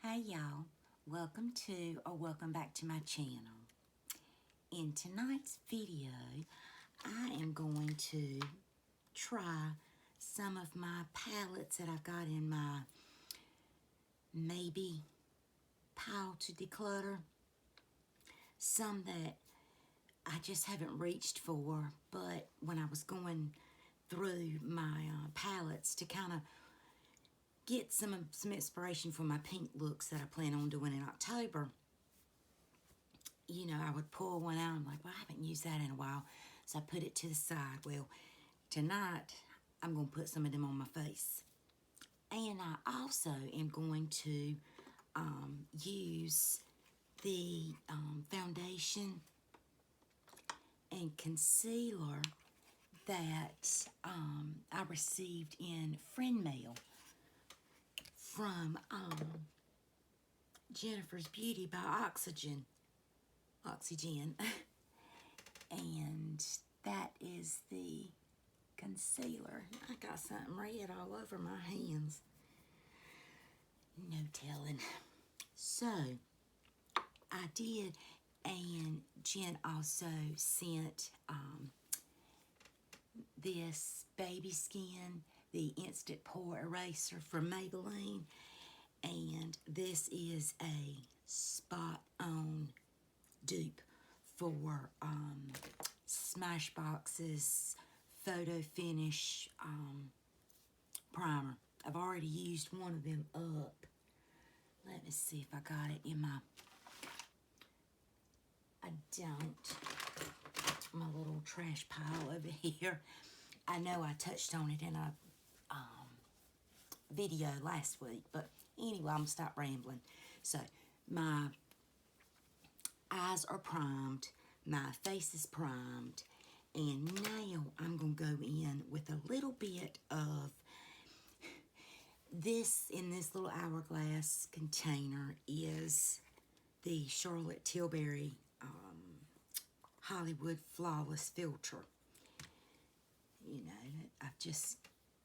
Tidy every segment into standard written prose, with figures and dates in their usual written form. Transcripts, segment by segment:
Hey y'all, welcome back to my channel. In tonight's video, I am going to try some of my palettes that I've got in my maybe pile to declutter. Some that I just haven't reached for, but when I was going through my palettes to kind of get some inspiration for my pink looks that I plan on doing in October, I would pull one out. I'm like, well, I haven't used that in a while. So I put it to the side. Well, tonight I'm going to put some of them on my face. And I also am going to use the foundation and concealer that I received in friend mail from Jennifer's Beauty by Oxygen. And that is the concealer. I got something red all over my hands. No telling. So, I did, and Jen also sent this Baby Skin, the Instant Pore Eraser from Maybelline, and this is a spot-on dupe for Smashbox's Photo Finish primer. I've already used one of them up. Let me see if I got it in my... I don't. My little trash pile over here. I know I touched on it in a video last week, but anyway, I'm gonna stop rambling. So, my eyes are primed, my face is primed, and now I'm gonna go in with a little bit of this. In this little hourglass container is the Charlotte Tilbury Hollywood Flawless Filter. I've just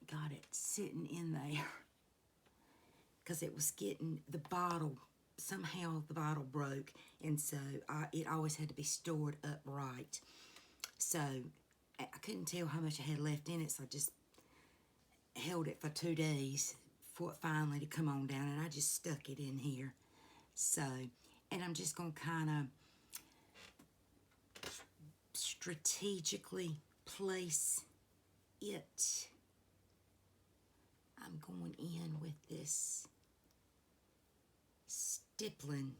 got it sitting in there because it was getting the bottle. Somehow the bottle broke, and so it always had to be stored upright. So I couldn't tell how much I had left in it, so I just held it for 2 days for it finally to come on down, and I just stuck it in here. So, and I'm just going to kind of strategically place it. I'm going in with this stippling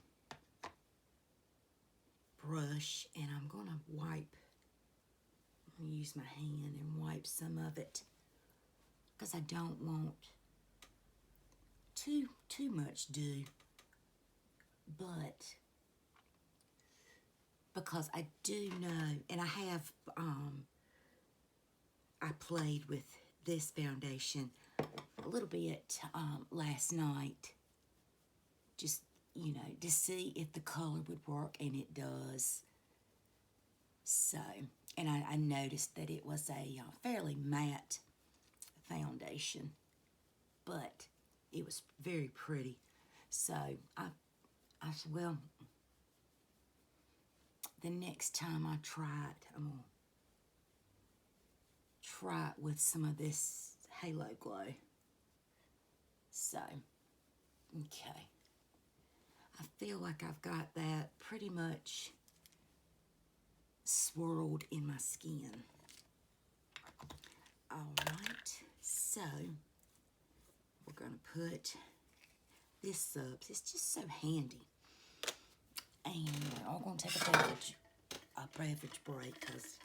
brush, and I'm going to use my hand and wipe some of it because I don't want too much dew, but because I do know, and I have I played with this foundation a little bit last night, just to see if the color would work, and it does. So, and I noticed that it was a fairly matte foundation, but it was very pretty. So I said, well, the next time I try it, I'm gonna try it with some of this Halo Glow. So, okay. I feel like I've got that pretty much swirled in my skin. Alright, so we're going to put this up. It's just so handy. And we're all going to take a beverage break because,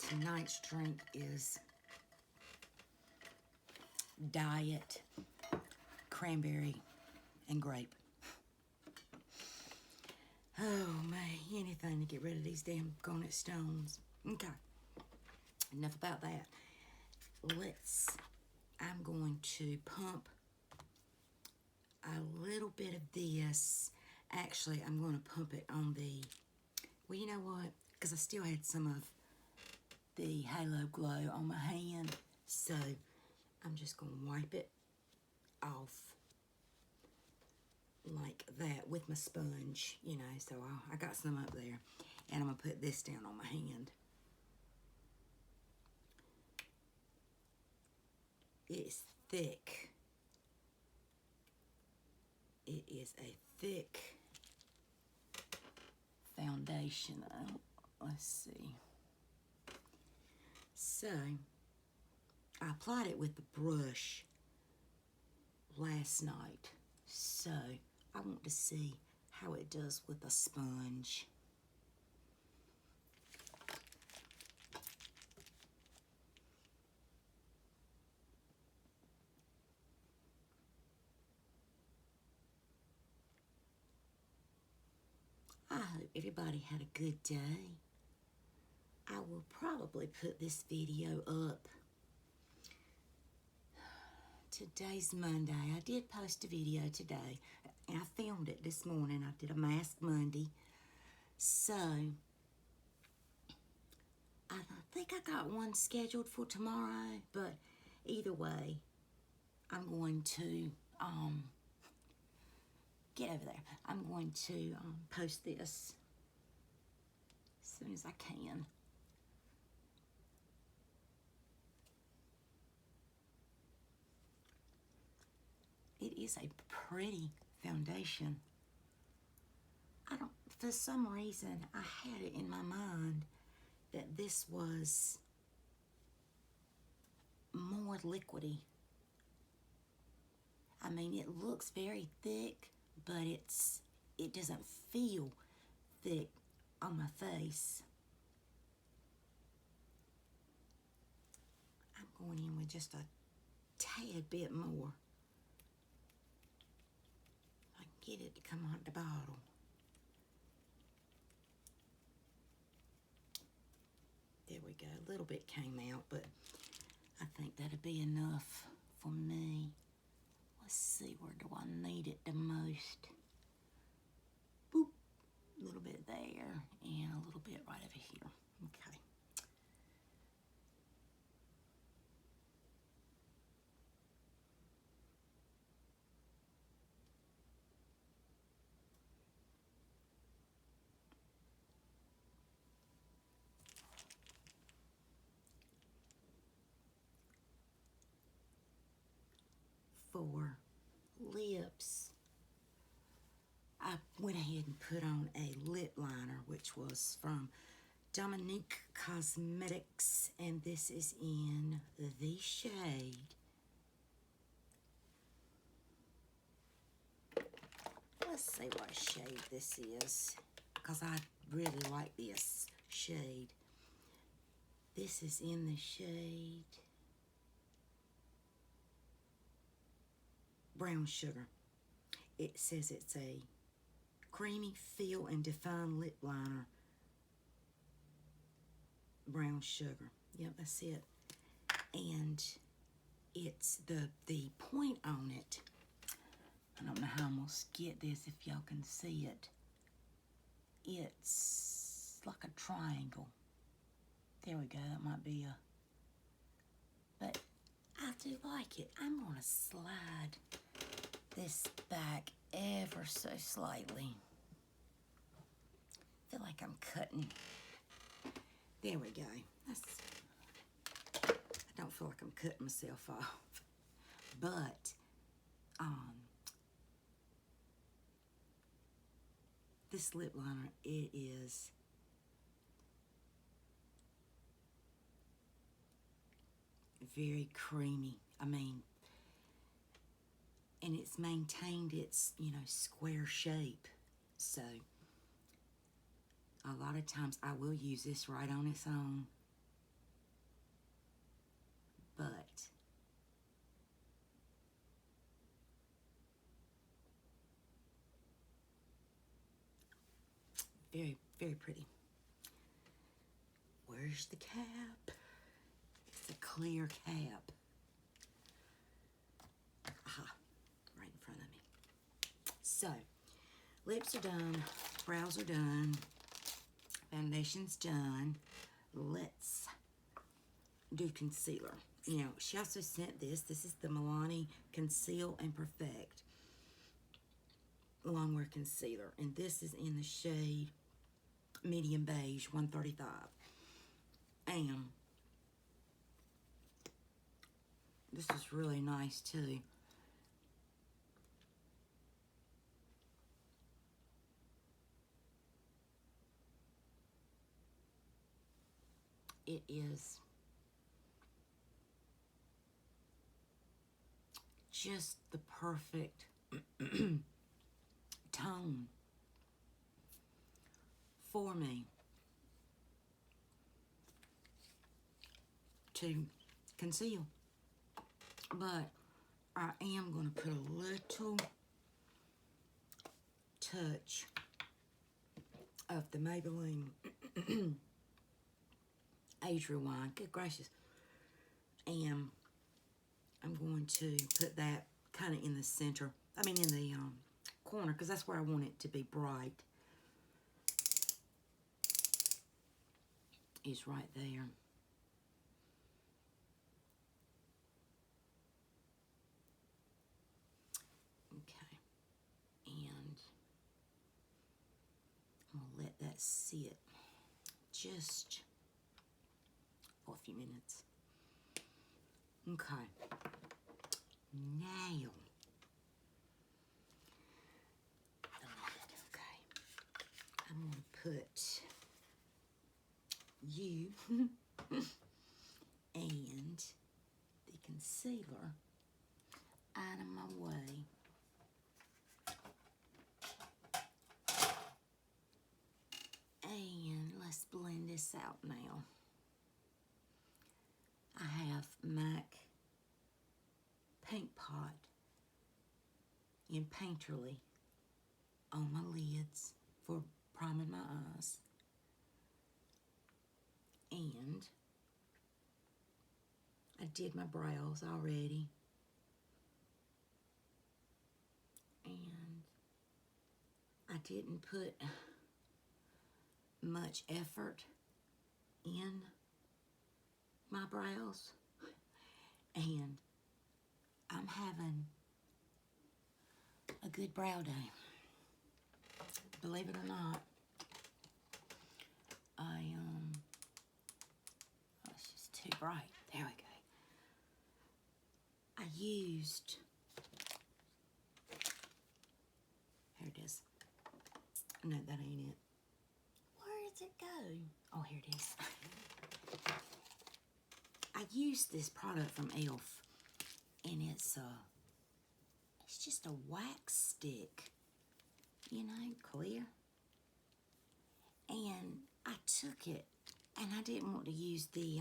tonight's drink is Diet Cranberry and Grape. Oh man, anything to get rid of these damn garnet stones. Okay, enough about that. I'm going to pump a little bit of this. Actually, I'm going to pump it on the, well, you know what? Because I still had some of the Halo Glow on my hand. So I'm just going to wipe it off like that with my sponge, you know. So I got some up there, and I'm going to put this down on my hand. It's thick. It is a thick foundation. Let's see. So I applied it with the brush last night, so I want to see how it does with a sponge. I hope everybody had a good day. I will probably put this video up. Today's Monday. I did post a video today, and I filmed it this morning. I did a Mask Monday. So, I think I got one scheduled for tomorrow, but either way, I'm going to, get over there. I'm going to post this as soon as I can. It is a pretty foundation. For some reason, I had it in my mind that this was more liquidy. I mean, it looks very thick, but it doesn't feel thick on my face. I'm going in with just a tad bit more. I can get it to come out the bottle. There we go. A little bit came out, but I think that'll be enough for me. Let's see, where do I need it the most? Boop. A little bit there, and a little bit right over here. Okay. For lips, I went ahead and put on a lip liner, which was from Dominique Cosmetics, and this is in the shade. Let's see what shade this is, because I really like this shade. This is in the shade Brown Sugar. It says it's a creamy feel and define lip liner. Brown Sugar. Yep, that's it. And it's the point on it. I don't know how I'm gonna get this if y'all can see it. It's like a triangle. There we go. That might be a. But I do like it. I'm gonna slide this back ever so slightly. I feel like I'm cutting. There we go. I don't feel like I'm cutting myself off. But this lip liner, it is very creamy. I mean, and it's maintained its, square shape. So a lot of times I will use this right on its own. But very, very pretty. Where's the cap? It's a clear cap. Aha, right in front of me. So, lips are done, brows are done, foundation's done. Let's do concealer. you know, she also sent this. This is the Milani Conceal and Perfect Longwear Concealer. And this is in the shade Medium Beige 135. And this is really nice too. It is just the perfect tone for me to conceal. But I am going to put a little touch of the Maybelline Age Rewind. Good gracious. And I'm going to put that kind of in the center. I mean in the corner, because that's where I want it to be bright. Is right there. Okay. And I'm going to let that sit just for a few minutes. Okay. Now, okay, I'm going to put you and the concealer out of my way. And let's blend this out now. I have MAC Paint Pot in Painterly on my lids for priming my eyes. And I did my brows already. And I didn't put much effort in my brows. And I'm having a good brow day. Believe it or not, oh, it's just too bright. There we go. I used, here it is. No, that ain't it. Where does it go? Oh, here it is. I used this product from e.l.f. and it's just a wax stick, you know, clear. And I took it, and I didn't want to use the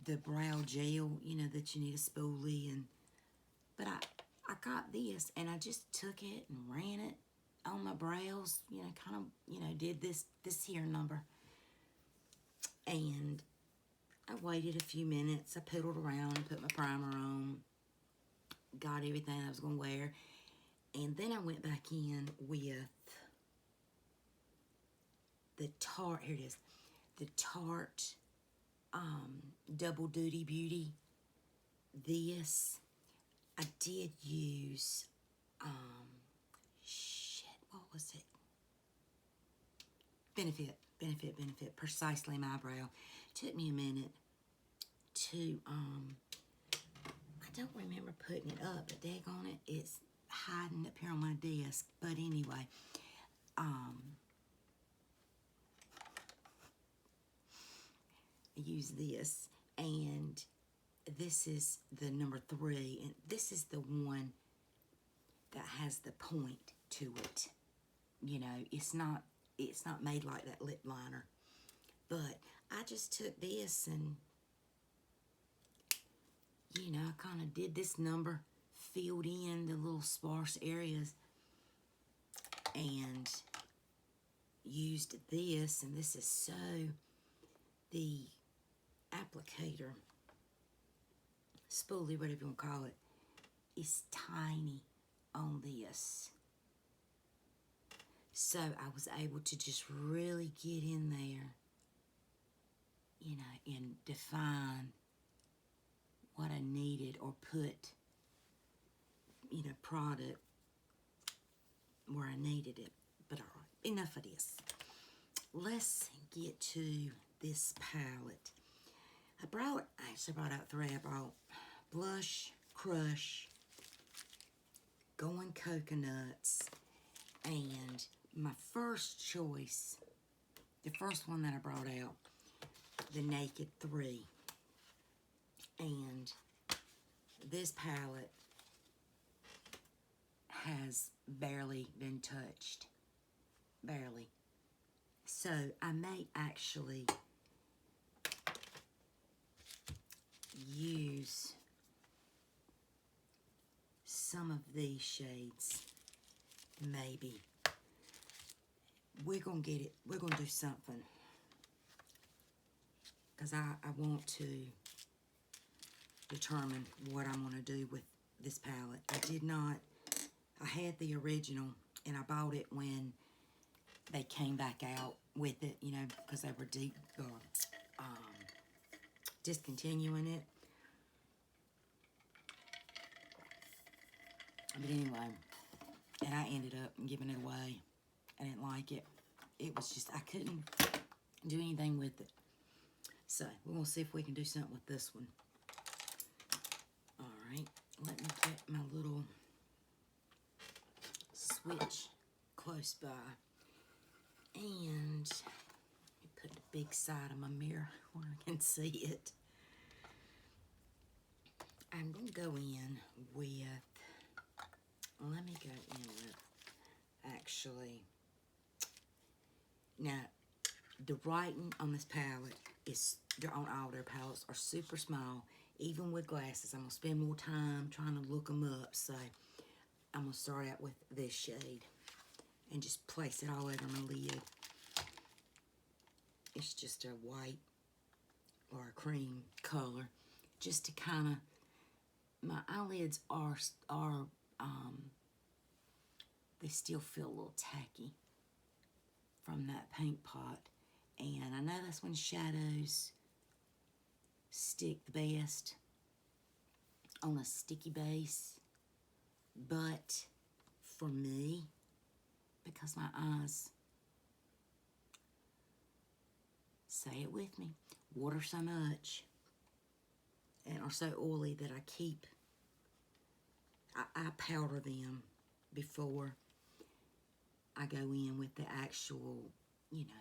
the brow gel, you know, that you need a spoolie, but I got this, and I just took it and ran it on my brows, you know, kind of, you know, did this here number. And I waited a few minutes. I piddled around and put my primer on, got everything I was going to wear, and then I went back in with the Tarte, here it is, the Tarte Double Duty Beauty. This, I did use, what was it? Benefit, Precisely My Brow. Took me a minute to, I don't remember putting it up, but daggone it, it's hiding up here on my desk. But anyway, I use this, and this is the number 3, and this is the one that has the point to it. You know, it's not made like that lip liner. But I just took this and, you know, I kind of did this number, filled in the little sparse areas, and used this, and this is so, the applicator, spoolie, whatever you want to call it, is tiny on this. So I was able to just really get in there, you know, and define what I needed or put, you know, product where I needed it. But all right, enough of this. Let's get to this palette. I actually brought out three. I brought Blush, Crush, Going Coconuts, and my first choice, the first one that I brought out, the Naked 3. And this palette has barely been touched. Barely. So I may actually use some of these shades. Maybe. We're going to get it. We're going to do something. Because I want to determine what I'm going to do with this palette. I had the original, and I bought it when they came back out with it, you know, because they were discontinuing it. But anyway, and I ended up giving it away. I didn't like it. It was just, I couldn't do anything with it. So, we're going to see if we can do something with this one. Alright, let me get my little switch close by. And let me put the big side of my mirror where I can see it. I'm going to go in with, let me go in with, actually, now, the writing on this palette is, on all their palettes, are super small. Even with glasses, I'm going to spend more time trying to look them up. So, I'm going to start out with this shade and just place it all over my lid. It's just a white or a cream color, just to kind of, my eyelids are they still feel a little tacky from that paint pot. And I know that's when shadows stick the best on a sticky base. But for me, because my eyes, say it with me, water so much and are so oily that I powder them before I go in with the actual, you know,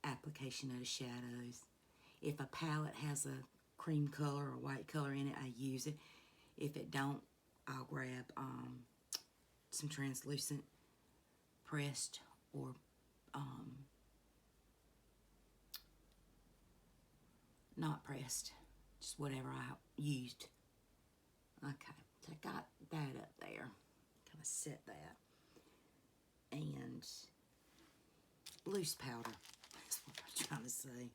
application of the shadows. If a palette has a cream color or white color in it, I use it. If it don't, I'll grab some translucent pressed or not pressed, just whatever I used. Okay, so I got that up there. Kind of set that. And loose powder. That's what I'm trying to say.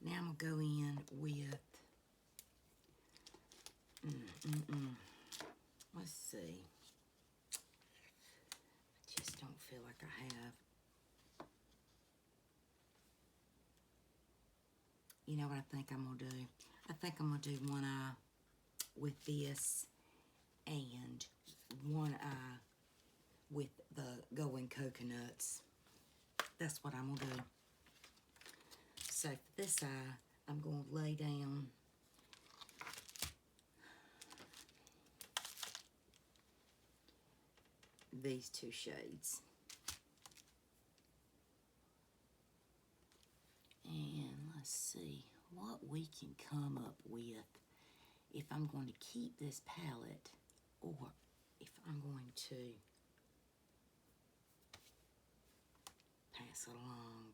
Now I'm going to go in with, let's see. I just don't feel like I have. You know what I think I'm going to do? I think I'm going to do one eye with this and one eye with the Going Coconuts. That's what I'm going to do. So for this eye, I'm going to lay down these two shades. And let's see what we can come up with if I'm going to keep this palette or if I'm going to pass it along.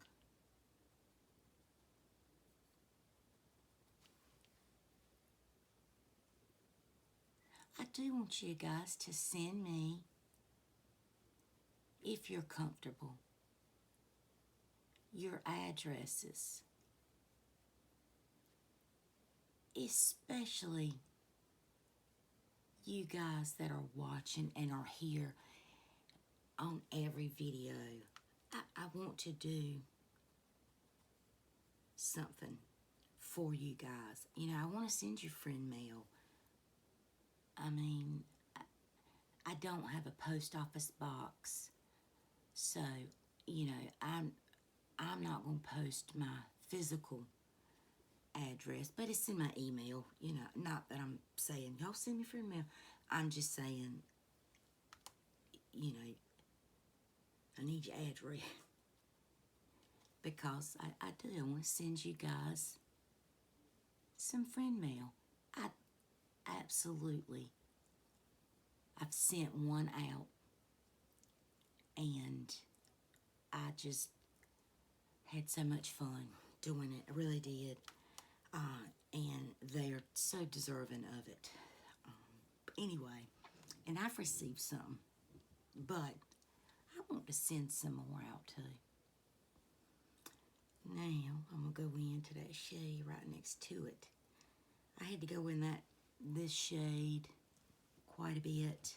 I do want you guys to send me, if you're comfortable, your addresses, especially you guys that are watching and are here on every video. I want to do something for you guys. You know, I want to send you friend mail. I mean, I don't have a post office box, so you know, I'm not gonna post my physical address, but it's in my email. You know, not that I'm saying y'all send me friend mail. I'm just saying, you know, I need your address because I do. I want to send you guys some friend mail. I absolutely. I've sent one out, and I just had so much fun doing it. I really did. And they're so deserving of it. Anyway, and I've received some, but I want to send some more out too. Now, I'm going to go into that shade right next to it. I had to go in this shade quite a bit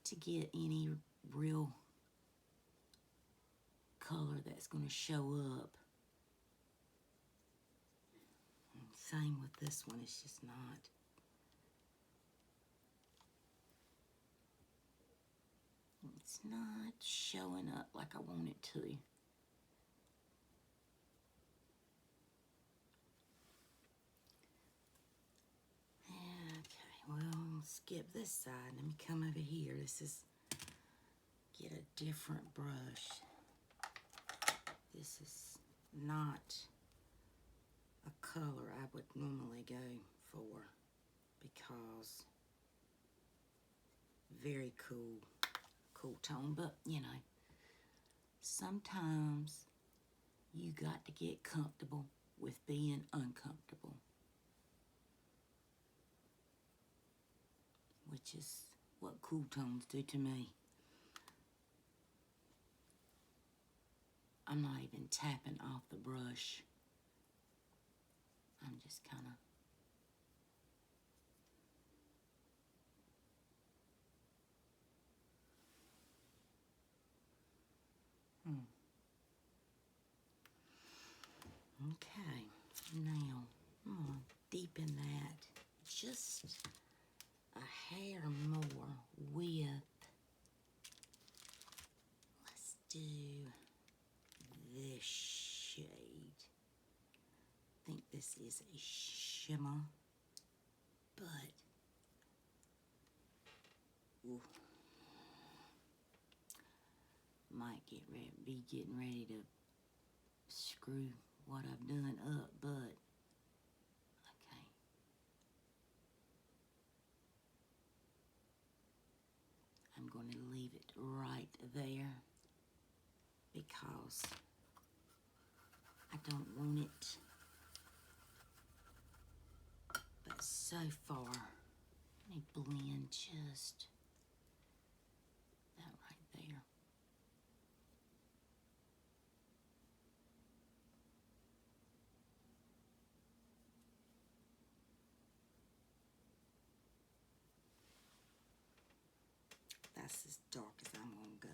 to get any real color that's going to show up. Same with this one, it's just not. It's not showing up like I want it to. Okay, well, skip this side. Let me come over here. Get a different brush. This is not a color I would normally go for because very cool tone, but you know, sometimes you got to get comfortable with being uncomfortable, which is what cool tones do to me. I'm not even tapping off the brush. I'm just kind of Okay, now I'm going to deepen that just a hair more with, let's do this shade. I think this is a shimmer, but ooh, might be getting ready to screw what I've done up, but okay. I'm going to leave it right there because I don't want it. But so far, let me blend just that right there. That's as dark as I'm going to go.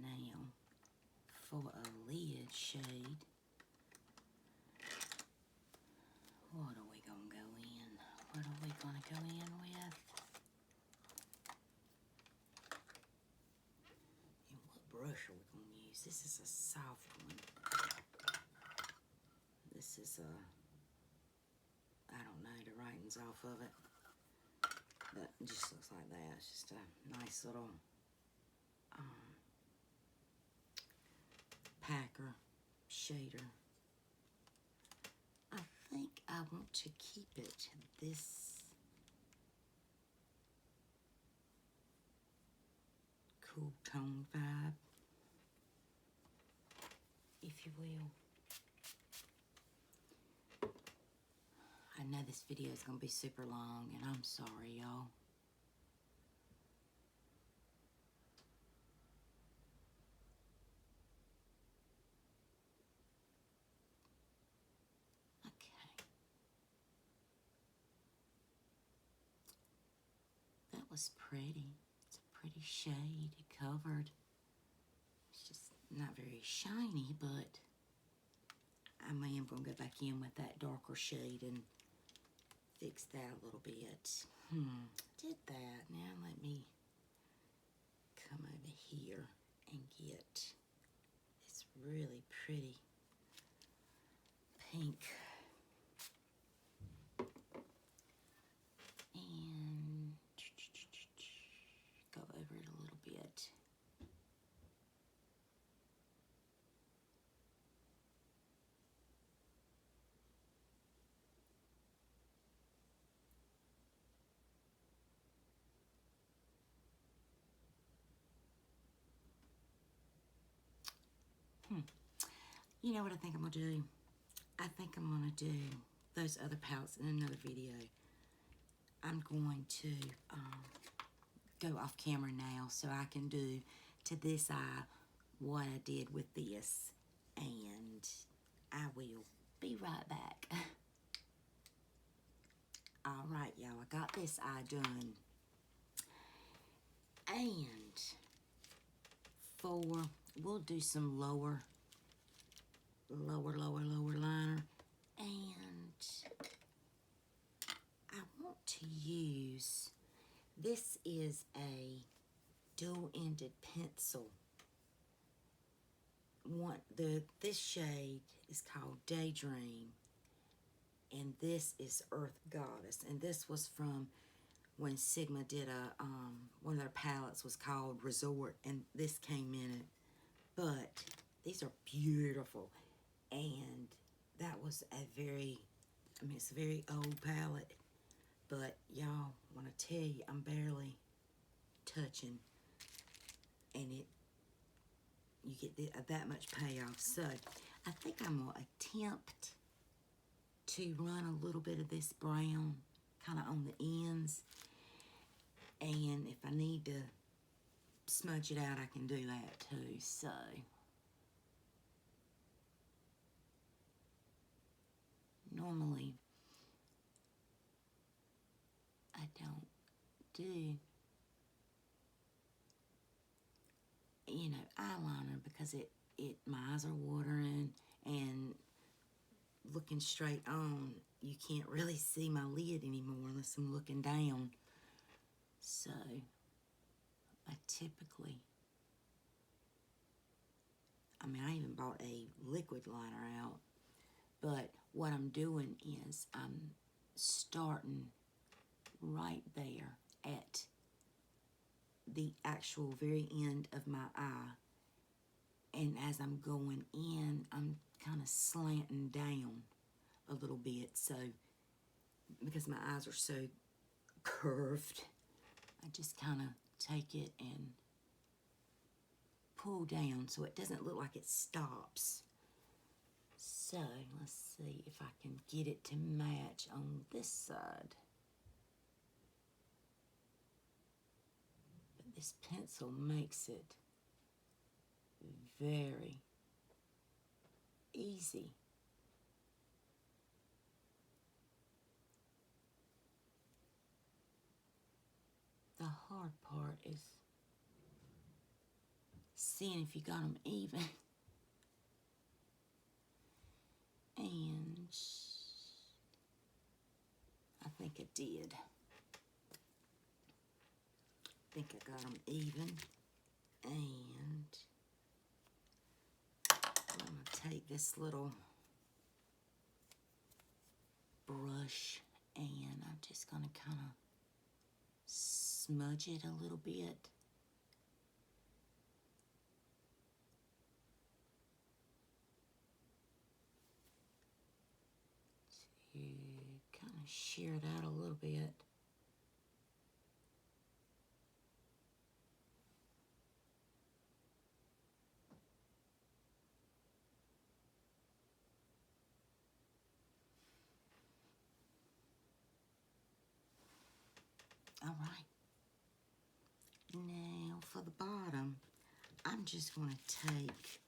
Now, for a lid shade, what are we going to go in? What are we going to go in with? And what brush are we going to use? This is a soft one. This is a, I don't know, the writing's off of it. But it just looks like that. It's just a nice little packer shader. I think I want to keep it this cool tone vibe, if you will. I know this video is going to be super long, and I'm sorry, y'all. Okay. That was pretty. It's a pretty shade. It covered. It's just not very shiny, but I am going to go back in with that darker shade and fix that a little bit. Did that. Now let me come over here and get this really pretty pink. And go over it a little bit. You know what I think I'm going to do? I think I'm going to do those other palettes in another video. I'm going to go off camera now so I can do to this eye what I did with this. And I will be right back. Alright, y'all, I got this eye done. And we'll do some lower liner. And I want to use, this is a dual-ended pencil. This shade is called Daydream, and this is Earth Goddess, and this was from when Sigma did one of their palettes was called Resort, and this came in it. But these are beautiful, and that was it's a very old palette, but y'all, want to tell you, I'm barely touching, and you get that much payoff. So I think I'm going to attempt to run a little bit of this brown kind of on the ends, and if I need to smudge it out, I can do that too. So normally I don't do, you know, eyeliner because my eyes are watering, and looking straight on, you can't really see my lid anymore unless I'm looking down. So I typically, I even bought a liquid liner out, but what I'm doing is I'm starting right there at the actual very end of my eye, and as I'm going in, I'm kind of slanting down a little bit, so because my eyes are so curved, I just kind of take it and pull down so it doesn't look like it stops. So let's see if I can get it to match on this side. But this pencil makes it very easy. The hard part is seeing if you got them even. And I think I did. I think I got them even. And I'm going to take this little brush and I'm just going to kind of smudge it a little bit. To kind of shear it out a little bit. All right. Now for the bottom, I'm just going to take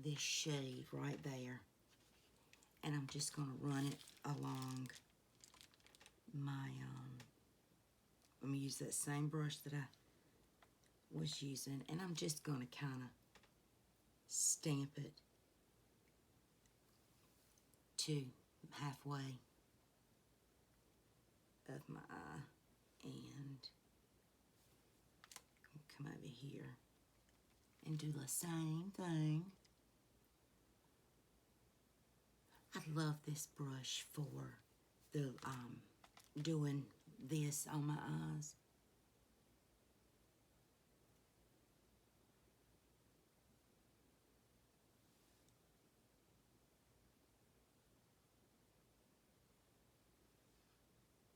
this shade right there, and I'm just going to run it along my, I'm going to use that same brush that I was using, and I'm just going to kind of stamp it to halfway of my eye and come over here and do the same thing. I love this brush for the doing this on my eyes.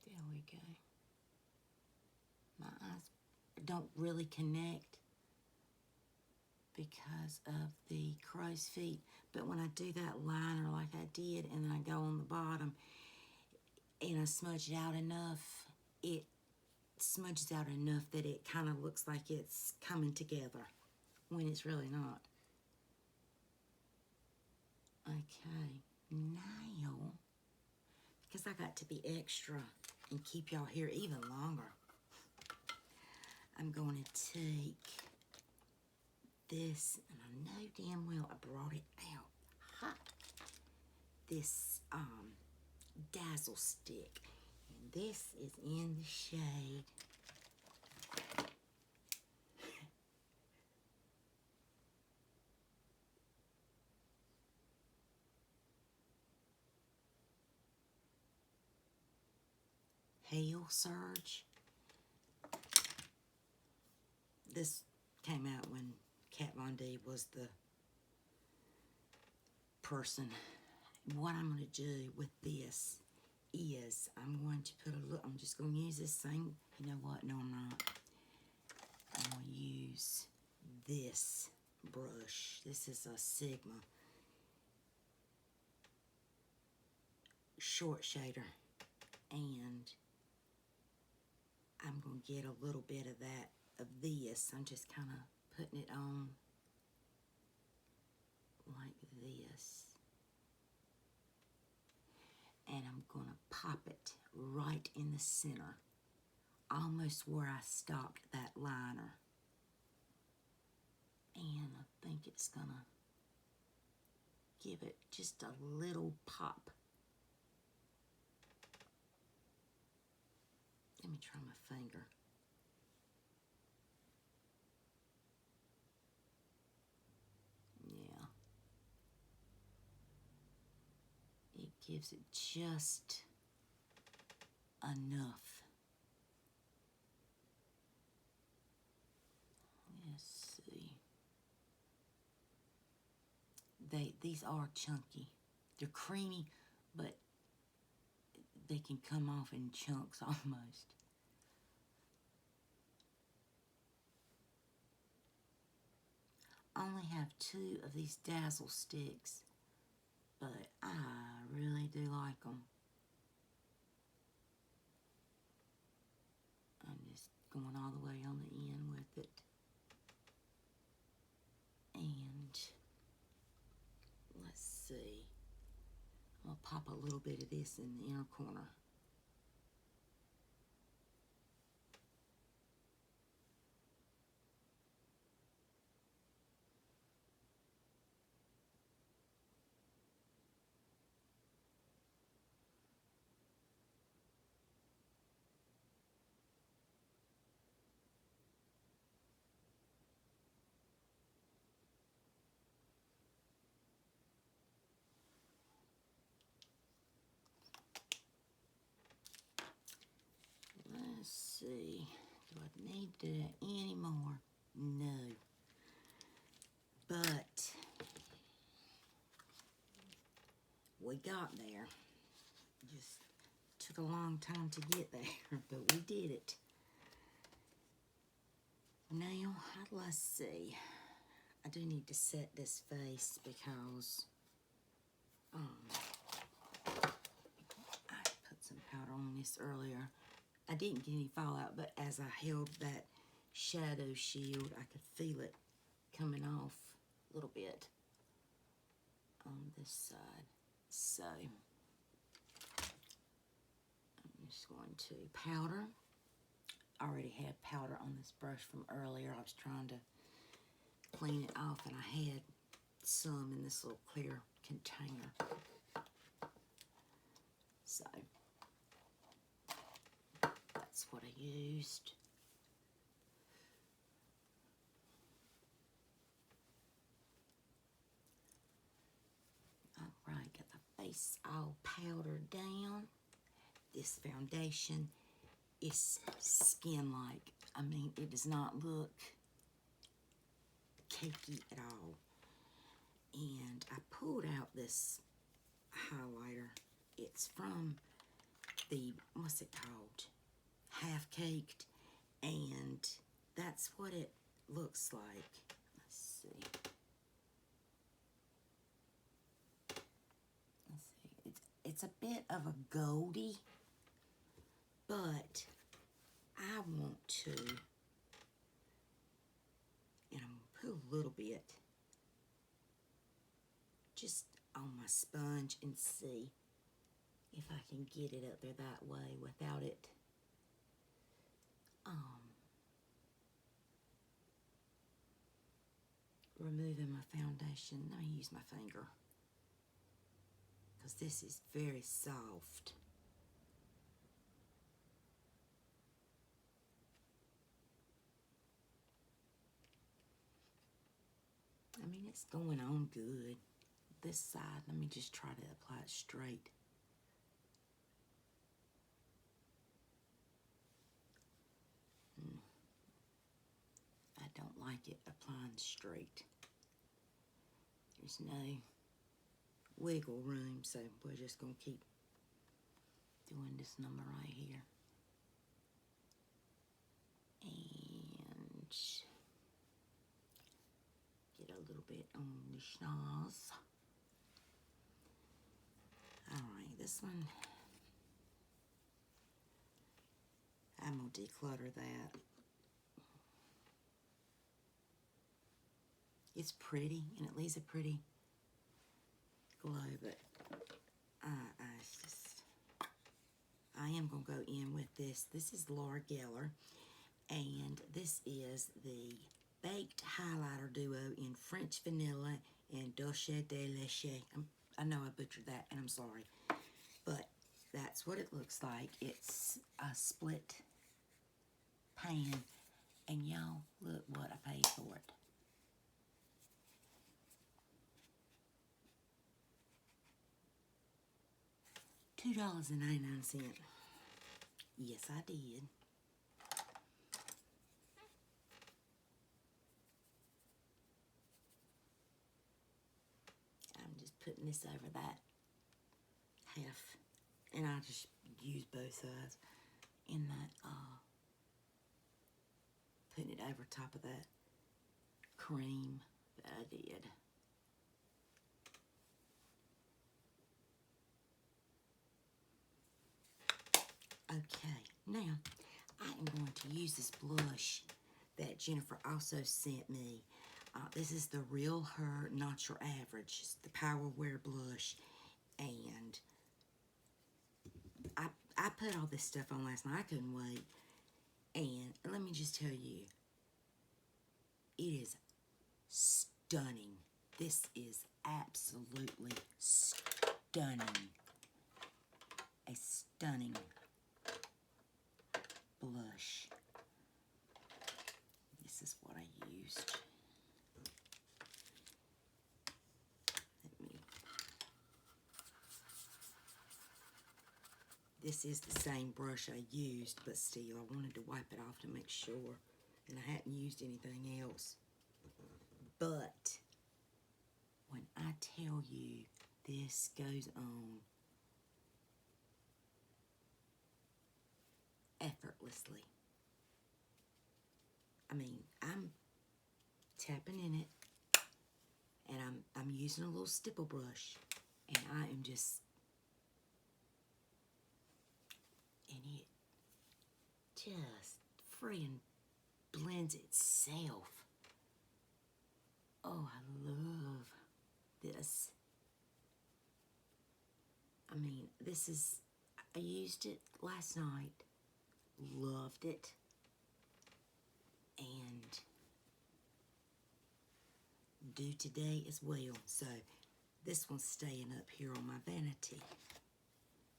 There we go. My eyes don't really connect because of the crow's feet, but when I do that liner like I did and then I go on the bottom and I smudge it out enough, it smudges out enough that it kind of looks like it's coming together when it's really not. Okay, now, because I got to be extra and keep y'all here even longer, I'm going to take this, and I know damn well I brought it out hot, this Dazzle stick, and this is in the shade Hail Surge. This came out when Kat Von D was the person. What I'm going to do with this is I'm going to put a little, I'm just going to use this same, you know what, no I'm not. I'm going to use this brush. This is a Sigma short shader, and I'm going to get a little bit of that, of this. I'm just kind of putting it on like this. And I'm going to pop it right in the center, almost where I stopped that liner. And I think it's going to give it just a little pop. Let me try my finger. Yeah. It gives it just enough. Let's see. These are chunky. They're creamy, but they can come off in chunks almost. I only have 2 of these Dazzle sticks, but I really do like them. I'm just going all the way on the end with it. And let's see. I'll pop a little bit of this in the inner corner. Let's see. Do I need to do any more? No. But we got there. Just took a long time to get there, but we did it. Now, let's see. I do need to set this face because I put some powder on this earlier. I didn't get any fallout, but as I held that shadow shield, I could feel it coming off a little bit on this side. So, I'm just going to powder. I already had powder on this brush from earlier. I was trying to clean it off, and I had some in this little clear container. So that's what I used. All right, got the face all powdered down. This foundation is skin-like. I mean, it does not look cakey at all. And I pulled out this highlighter. It's from the, what's it called? Half Caked. And that's what it looks like. Let's see. It's a bit of a goldy, but I want to, and I'm going to put a little bit just on my sponge and see if I can get it up there that way without it removing my foundation. Let me use my finger, because this is very soft. I mean, it's going on good. This side, let me just try to apply it straight. I don't like it applying straight. There's no wiggle room, so we're just going to keep doing this number right here. And get a little bit on the schnoz. Alright, this one, I'm going to declutter that. It's pretty, and it leaves a pretty glow, but I am going to go in with this. This is Laura Geller, and this is the Baked Highlighter Duo in French Vanilla and Dulce de Leche. I know I butchered that, and I'm sorry, but that's what it looks like. It's a split pan, and y'all, look what I paid for it. $2.99. Yes, I did. I'm just putting this over that half, and I just use both sides in that, putting it over top of that cream that I did. Okay, now I am going to use this blush that Jennifer also sent me. This is the Real Her Not Your Average. It's the Power Wear blush, and I put all this stuff on last night. I couldn't wait, and let me just tell you, it is stunning. This is absolutely stunning. A stunning blush. This is what I used. This is the same brush I used, but still, I wanted to wipe it off to make sure, and I hadn't used anything else. But when I tell you this goes on effortlessly, I mean, I'm tapping in it, and I'm using a little stipple brush, and I am just, and it just freaking blends itself. Oh, I love this. I mean, this is, I used it last night, loved it, and do today as well. So this one's staying up here on my vanity.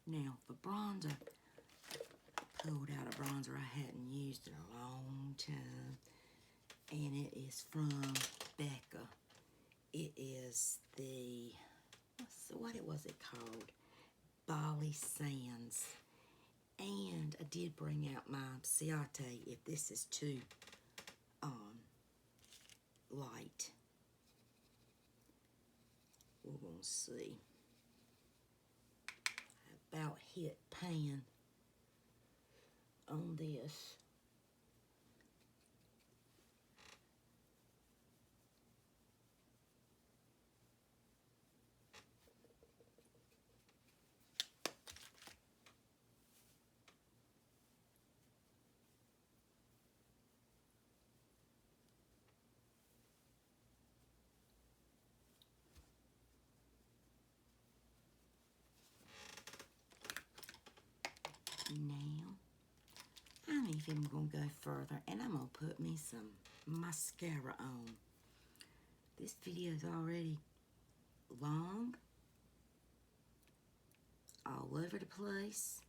Now, for bronzer, I pulled out a bronzer I hadn't used in a long time, and it is from Becca. It is the, what was it called? Bali Sands. And I did bring out my Ciate if this is too light. We're going to see. I about hit pan on this. Now, I'm even going to go further, and I'm going to put me some mascara on. This video is already long, all over the place,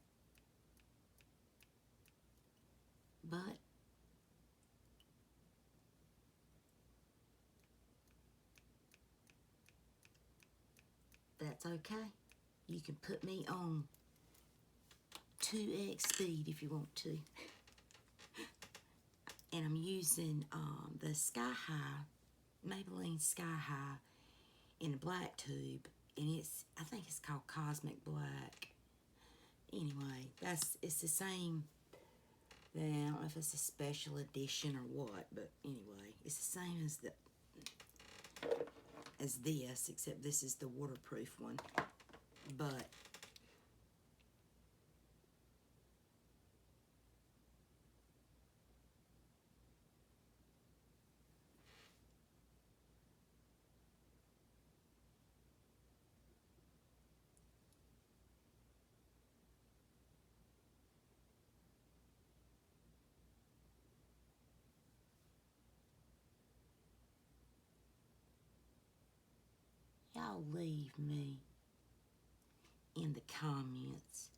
but that's okay. You can put me on 2x speed if you want to. And I'm using the Sky High, Maybelline Sky High in a black tube, and I think it's called Cosmic Black. Anyway, it's the same. I don't know if it's a special edition or what, but anyway, it's the same as this, except this is the waterproof one. But y'all leave me in the comments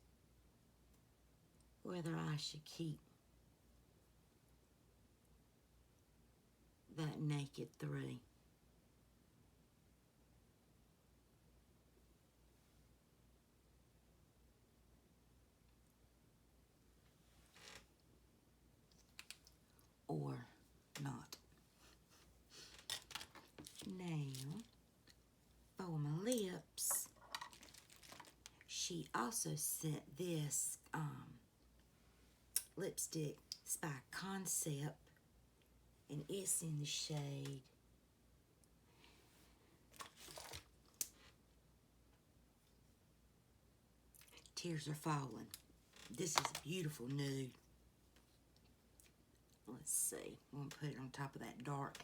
whether I should keep that Naked 3. Or not. Now, for my lips, she also sent this lipstick. It's by Concept, and it's in the shade Tears Are Falling. This is a beautiful nude. Let's see. I'm going to put it on top of that dark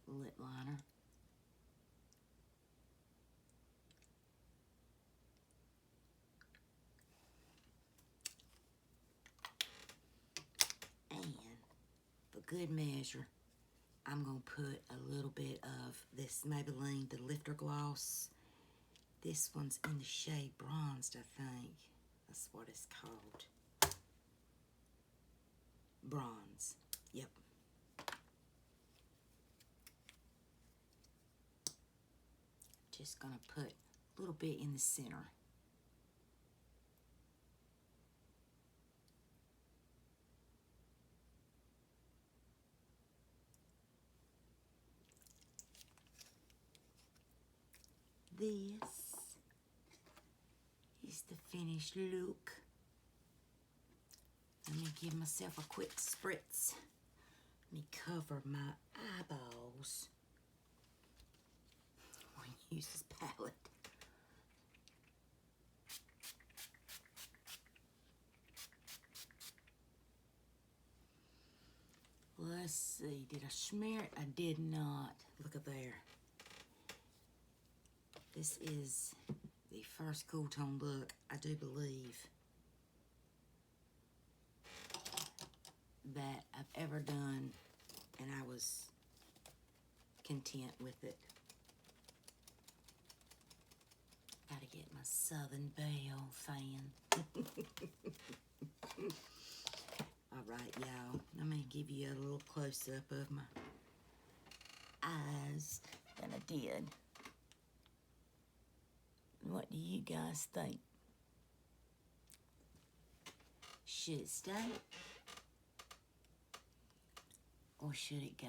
lip liner. And for good measure, I'm going to put a little bit of this Maybelline, the Lifter Gloss. This one's in the shade Bronzed, I think. That's what it's called. Bronze. Yep. Just going to put a little bit in the center. This is the finished look. Let me give myself a quick spritz. Let me cover my eyeballs. I'm going to use this palette. Let's see, did I smear it? I did not. Look at there. This is the first Cool Tone look, I do believe, that I've ever done, and I was content with it. Got a Southern Belle fan. All right, y'all. Let me give you a little close-up of my eyes than I did. What do you guys think? Should it stay? Or should it go?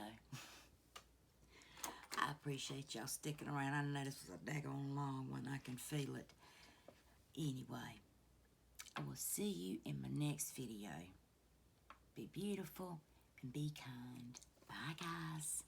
I appreciate y'all sticking around. I know this was a daggone long one. I can feel it. Anyway, I will see you in my next video. Be beautiful and be kind. Bye, guys.